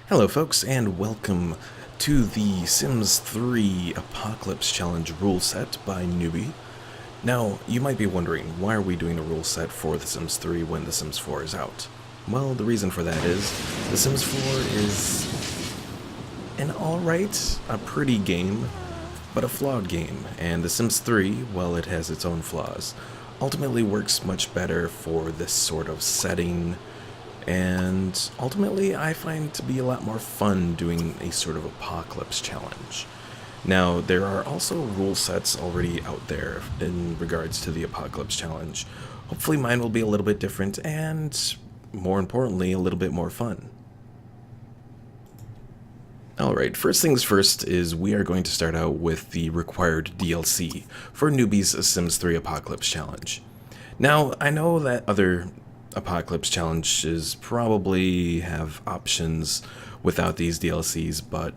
Hello folks, and welcome to the Sims 3 Apocalypse Challenge rule set by Nuby. Now, you might be wondering, why are we doing a rule set for The Sims 3 when The Sims 4 is out? Well, the reason for that is, The Sims 4 is an alright, a pretty game, but a flawed game, and The Sims 3, while it has its own flaws, ultimately works much better for this sort of setting. And ultimately, I find to be a lot more fun doing a sort of apocalypse challenge. Now, there are also rule sets already out there in regards to the apocalypse challenge. Hopefully mine will be a little bit different and, more importantly, a little bit more fun. Alright, first things first is we are going to start out with the required DLC for Nuby's Sims 3 Apocalypse Challenge. Now, I know that other Apocalypse challenges probably have options without these DLCs, but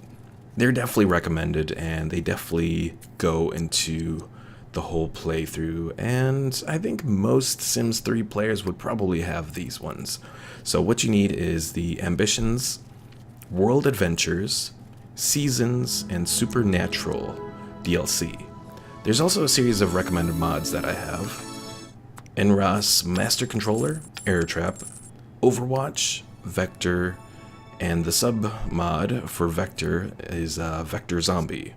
they're definitely recommended and they definitely go into the whole playthrough, and I think most Sims 3 players would probably have these ones. So what you need is the Ambitions, World Adventures, Seasons, and Supernatural DLC. There's also a series of recommended mods that I have. NROS Master Controller, Air Trap, Overwatch, Vector, and the sub mod for Vector is Vector Zombie.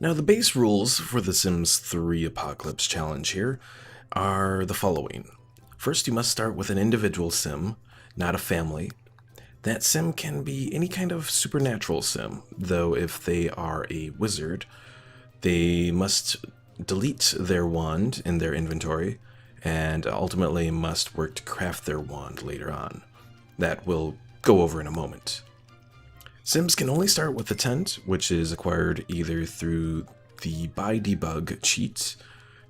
Now the base rules for the Sims 3 Apocalypse Challenge here are the following. First, you must start with an individual sim, not a family. That sim can be any kind of supernatural sim, though if they are a wizard, they must delete their wand in their inventory, and ultimately must work to craft their wand later on. That we'll go over in a moment. Sims can only start with the tent, which is acquired either through the buy debug cheat,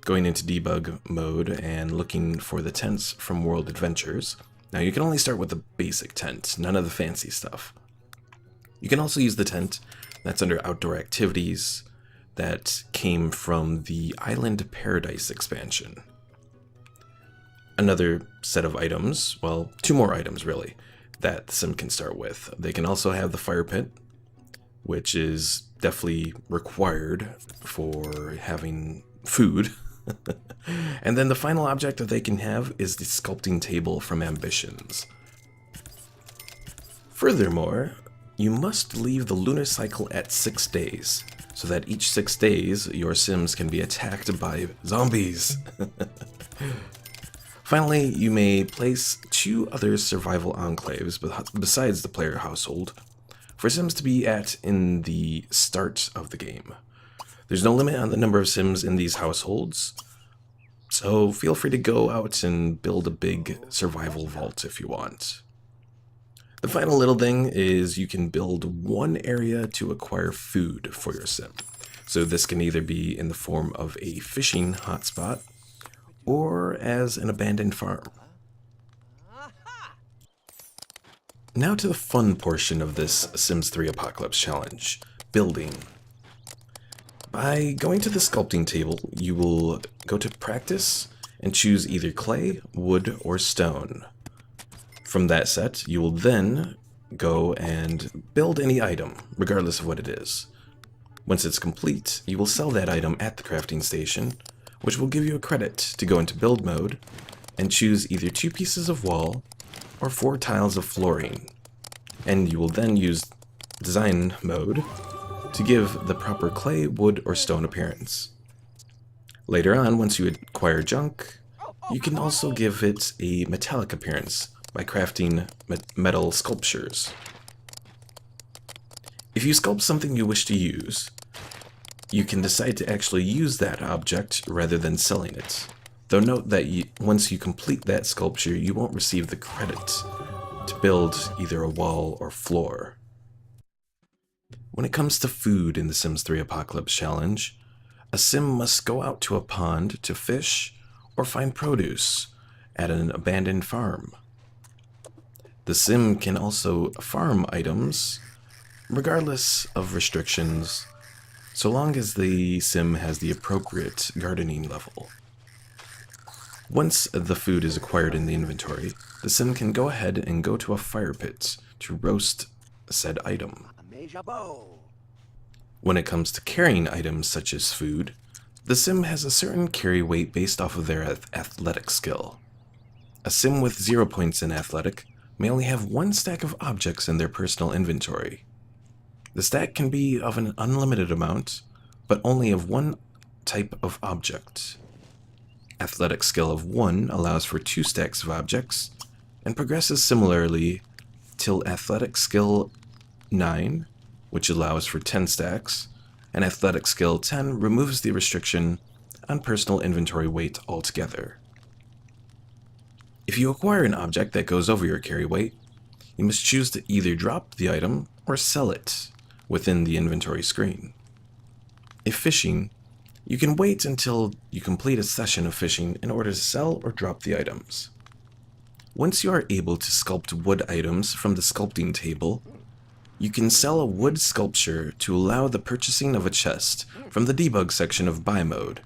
going into debug mode and looking for the tents from World Adventures. Now you can only start with the basic tent, none of the fancy stuff. You can also use the tent that's under outdoor activities, that came from the Island Paradise expansion. Another set of items, well, two more items really, that the sim can start with. They can also have the fire pit, which is definitely required for having food. And then the final object that they can have is the sculpting table from Ambitions. Furthermore, you must leave the lunar cycle at 6 days, so that each 6 days your Sims can be attacked by zombies. Finally, you may place 2 other survival enclaves besides the player household for Sims to be at in the start of the game. There's no limit on the number of Sims in these households, so feel free to go out and build a big survival vault if you want. The final little thing is you can build one area to acquire food for your sim. So this can either be in the form of a fishing hotspot or as an abandoned farm. Now to the fun portion of this Sims 3 Apocalypse Challenge, building. By going to the sculpting table, you will go to practice and choose either clay, wood, or stone. From that set, you will then go and build any item, regardless of what it is. Once it's complete, you will sell that item at the crafting station, which will give you a credit to go into build mode and choose either 2 pieces of wall or 4 tiles of flooring. And you will then use design mode to give the proper clay, wood, or stone appearance. Later on, once you acquire junk, you can also give it a metallic appearance by crafting metal sculptures. If you sculpt something you wish to use, you can decide to actually use that object rather than selling it. Though note that once you complete that sculpture, you won't receive the credit to build either a wall or floor. When it comes to food in the Sims 3 Apocalypse Challenge, a sim must go out to a pond to fish or find produce at an abandoned farm. The sim can also farm items, regardless of restrictions, so long as the sim has the appropriate gardening level. Once the food is acquired in the inventory, the sim can go ahead and go to a fire pit to roast said item. When it comes to carrying items such as food, the sim has a certain carry weight based off of their athletic skill. A sim with 0 points in athletic may only have 1 stack of objects in their personal inventory. The stack can be of an unlimited amount, but only of one type of object. Athletic skill of 1 allows for 2 stacks of objects, and progresses similarly till athletic skill 9, which allows for 10 stacks, and athletic skill 10 removes the restriction on personal inventory weight altogether. If you acquire an object that goes over your carry weight, you must choose to either drop the item or sell it within the inventory screen. If fishing, you can wait until you complete a session of fishing in order to sell or drop the items. Once you are able to sculpt wood items from the sculpting table, you can sell a wood sculpture to allow the purchasing of a chest from the debug section of buy mode,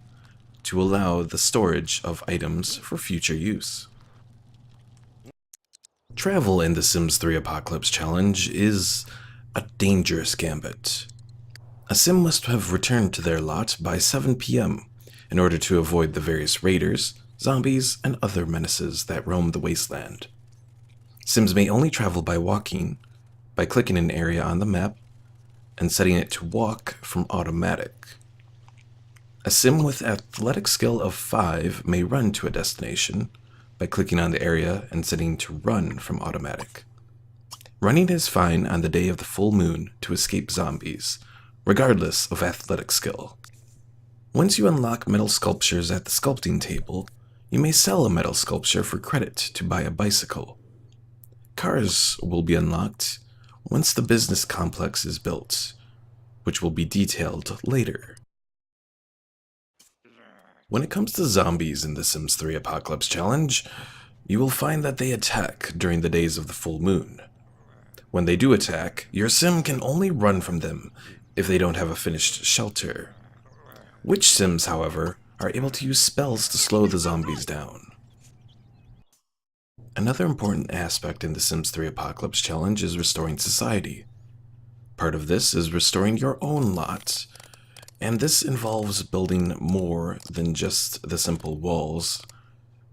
to allow the storage of items for future use. Travel in the Sims 3 Apocalypse Challenge is a dangerous gambit. A sim must have returned to their lot by 7 p.m. in order to avoid the various raiders, zombies, and other menaces that roam the wasteland. Sims may only travel by walking, by clicking an area on the map, and setting it to walk from automatic. A sim with athletic skill of 5 may run to a destination by clicking on the area and setting to run from automatic. Running is fine on the day of the full moon to escape zombies, regardless of athletic skill. Once you unlock metal sculptures at the sculpting table, you may sell a metal sculpture for credit to buy a bicycle. Cars will be unlocked once the business complex is built, which will be detailed later. When it comes to zombies in the Sims 3 Apocalypse Challenge, you will find that they attack during the days of the full moon. When they do attack, your sim can only run from them if they don't have a finished shelter. Witch sims, however, are able to use spells to slow the zombies down. Another important aspect in the Sims 3 Apocalypse Challenge is restoring society. Part of this is restoring your own lot, and this involves building more than just the simple walls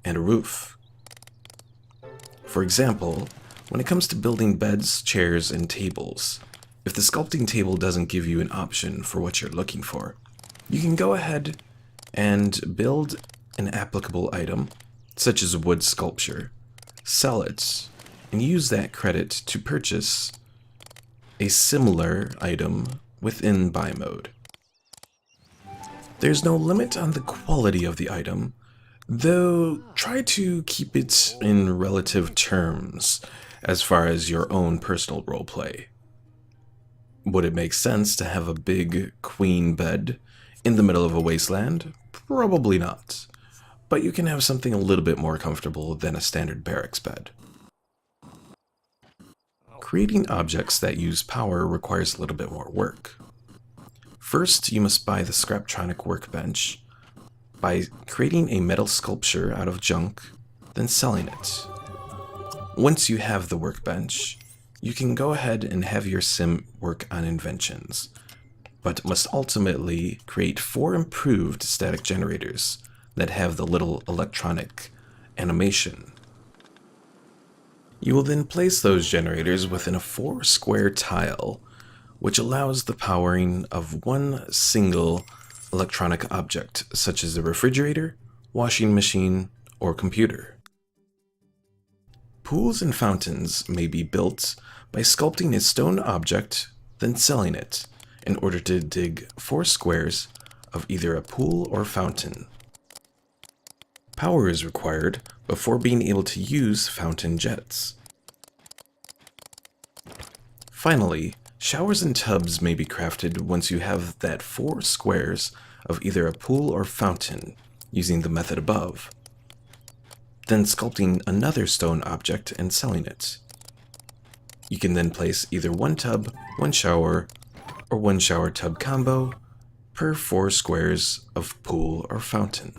and a roof. For example, when it comes to building beds, chairs, and tables, if the sculpting table doesn't give you an option for what you're looking for, you can go ahead and build an applicable item, such as a wood sculpture, sell it, and use that credit to purchase a similar item within buy mode. There's no limit on the quality of the item, though try to keep it in relative terms as far as your own personal roleplay. Would it make sense to have a big queen bed in the middle of a wasteland? Probably not, but you can have something a little bit more comfortable than a standard barracks bed. Creating objects that use power requires a little bit more work. First, you must buy the Scraptronic workbench by creating a metal sculpture out of junk, then selling it. Once you have the workbench, you can go ahead and have your sim work on inventions, but must ultimately create 4 improved static generators that have the little electronic animation. You will then place those generators within a 4-square tile, which allows the powering of one single electronic object, such as a refrigerator, washing machine, or computer. Pools and fountains may be built by sculpting a stone object, then selling it, in order to dig 4 squares of either a pool or fountain. Power is required before being able to use fountain jets. Finally, showers and tubs may be crafted once you have that 4 squares of either a pool or fountain, using the method above. Then sculpting another stone object and selling it. You can then place either 1 tub, 1 shower, or 1 shower tub combo per 4 squares of pool or fountain.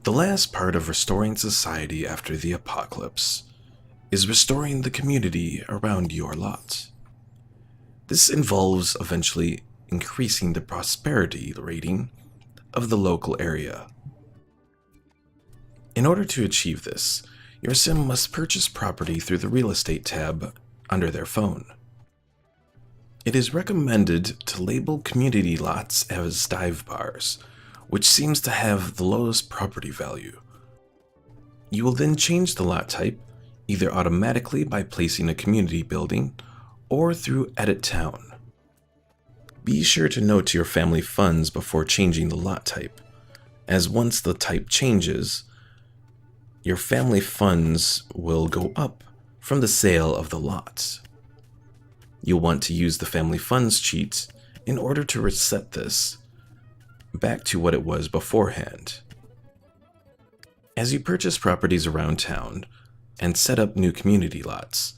The last part of restoring society after the apocalypse is restoring the community around your lot. This involves eventually increasing the prosperity rating of the local area. In order to achieve this, your sim must purchase property through the Real Estate tab under their phone. It is recommended to label community lots as dive bars, which seems to have the lowest property value. You will then change the lot type, either automatically by placing a community building or through Edit Town. Be sure to note your family funds before changing the lot type, as once the type changes, your family funds will go up from the sale of the lot. You'll want to use the family funds cheat in order to reset this back to what it was beforehand. As you purchase properties around town and set up new community lots,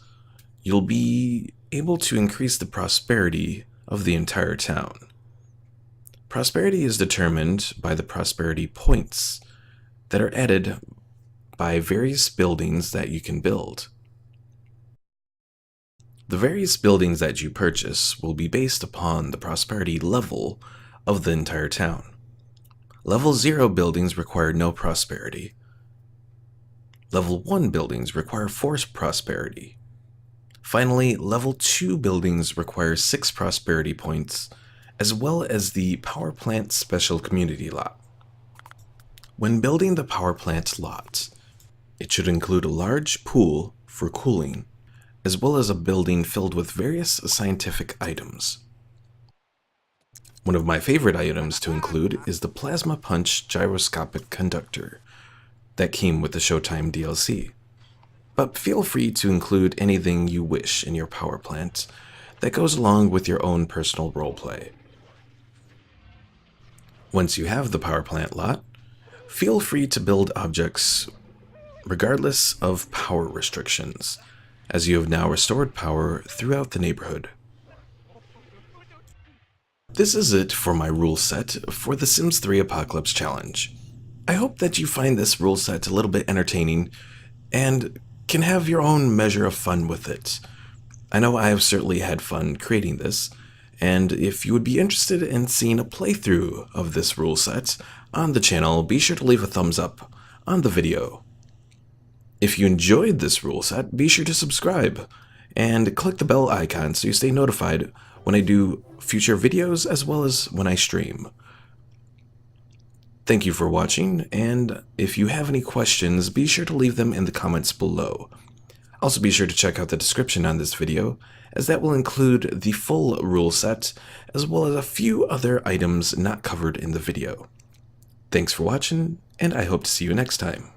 you'll be able to increase the prosperity of the entire town. Prosperity is determined by the prosperity points that are added by various buildings that you can build. The various buildings that you purchase will be based upon the prosperity level of the entire town. Level 0 buildings require no prosperity. Level 1 buildings require 4 prosperity. Finally, Level 2 buildings require 6 prosperity points, as well as the power plant special community lot. When building the power plant lot, it should include a large pool for cooling, as well as a building filled with various scientific items. One of my favorite items to include is the Plasma Punch Gyroscopic Conductor that came with the Showtime DLC. But feel free to include anything you wish in your power plant that goes along with your own personal roleplay. Once you have the power plant lot, feel free to build objects regardless of power restrictions, as you have now restored power throughout the neighborhood. This is it for my rule set for the Sims 3 Apocalypse Challenge. I hope that you find this rule set a little bit entertaining and can have your own measure of fun with it. I know I have certainly had fun creating this, and if you would be interested in seeing a playthrough of this rule set on the channel, be sure to leave a thumbs up on the video. If you enjoyed this rule set, be sure to subscribe and click the bell icon so you stay notified when I do future videos as well as when I stream. Thank you for watching, and if you have any questions, be sure to leave them in the comments below. Also be sure to check out the description on this video, as that will include the full rule set as well as a few other items not covered in the video. Thanks for watching, and I hope to see you next time.